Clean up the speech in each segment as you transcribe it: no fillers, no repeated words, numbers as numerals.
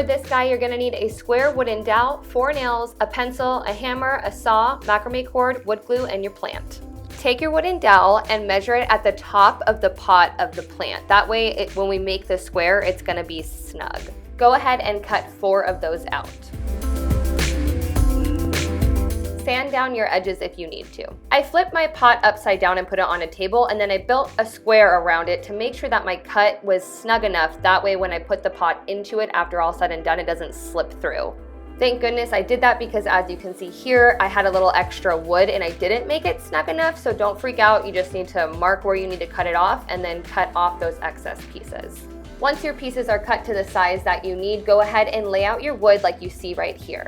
this guy, you're gonna need a square wooden dowel, 4 nails, a pencil, a hammer, a saw, macrame cord, wood glue, and your plant. Take your wooden dowel and measure it at the top of the pot of the plant. That way, when we make the square, it's gonna be snug. Go ahead and cut 4 of those out. Sand down your edges if you need to. I flipped my pot upside down and put it on a table, and then I built a square around it to make sure that my cut was snug enough. That way when I put the pot into it, after all said and done, it doesn't slip through. Thank goodness I did that, because as you can see here, I had a little extra wood and I didn't make it snug enough, so don't freak out. You just need to mark where you need to cut it off and then cut off those excess pieces. Once your pieces are cut to the size that you need, go ahead and lay out your wood like you see right here.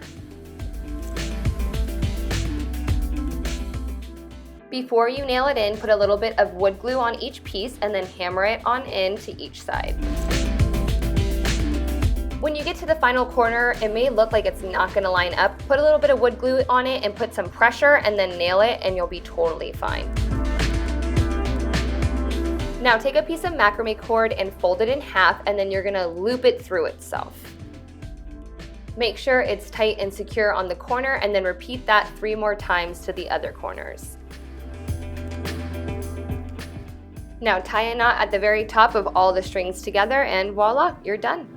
Before you nail it in, put a little bit of wood glue on each piece and then hammer it on in to each side. When you get to the final corner, it may look like it's not gonna line up. Put a little bit of wood glue on it and put some pressure and then nail it, and you'll be totally fine. Now take a piece of macrame cord and fold it in half, and then you're gonna loop it through itself. Make sure it's tight and secure on the corner, and then repeat that 3 more times to the other corners. Now tie a knot at the very top of all the strings together, and voila, you're done.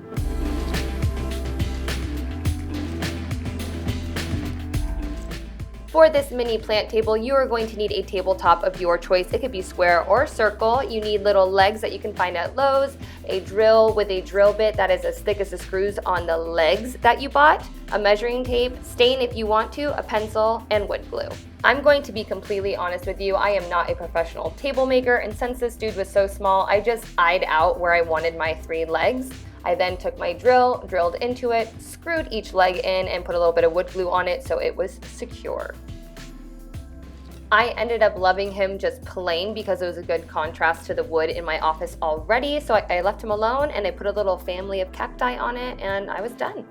For this mini plant table, you are going to need a tabletop of your choice. It could be square or circle. You need little legs that you can find at Lowe's, a drill with a drill bit that is as thick as the screws on the legs that you bought, a measuring tape, stain if you want to, a pencil, and wood glue. I'm going to be completely honest with you, I am not a professional table maker, and since this dude was so small, I just eyed out where I wanted my 3 legs. I then took my drill, drilled into it, screwed each leg in, and put a little bit of wood glue on it so it was secure. I ended up loving him just plain because it was a good contrast to the wood in my office already, so I left him alone and I put a little family of cacti on it, and I was done.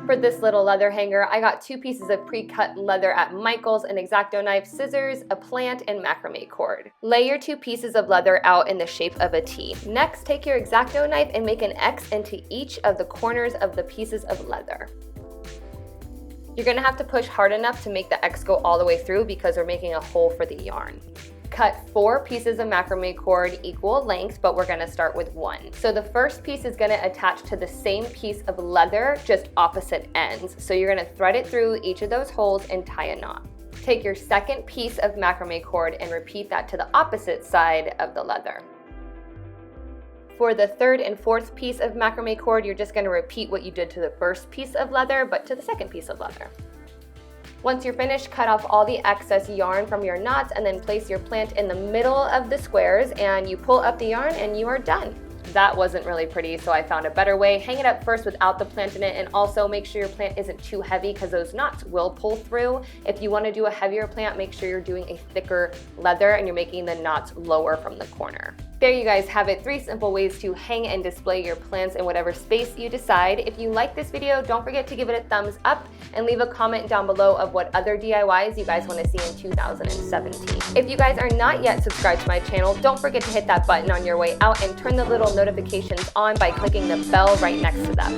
For this little leather hanger, I got 2 pieces of pre-cut leather at Michael's, an X-Acto knife, scissors, a plant, and macrame cord. Lay your 2 pieces of leather out in the shape of a T. Next, take your X-Acto knife and make an X into each of the corners of the pieces of leather. You're gonna have to push hard enough to make the X go all the way through because we're making a hole for the yarn. Cut 4 pieces of macrame cord equal length, but we're gonna start with 1. So the first piece is gonna attach to the same piece of leather, just opposite ends. So you're gonna thread it through each of those holes and tie a knot. Take your second piece of macrame cord and repeat that to the opposite side of the leather. For the third and fourth piece of macrame cord, you're just gonna repeat what you did to the first piece of leather, but to the second piece of leather. Once you're finished, cut off all the excess yarn from your knots and then place your plant in the middle of the squares, and you pull up the yarn and you are done. That wasn't really pretty, so I found a better way. Hang it up first without the plant in it, and also make sure your plant isn't too heavy because those knots will pull through. If you want to do a heavier plant, make sure you're doing a thicker leather and you're making the knots lower from the corner. There you guys have it, 3 simple ways to hang and display your plants in whatever space you decide. If you like this video, don't forget to give it a thumbs up and leave a comment down below of what other DIYs you guys want to see in 2017. If you guys are not yet subscribed to my channel, don't forget to hit that button on your way out and turn the little notifications on by clicking the bell right next to them.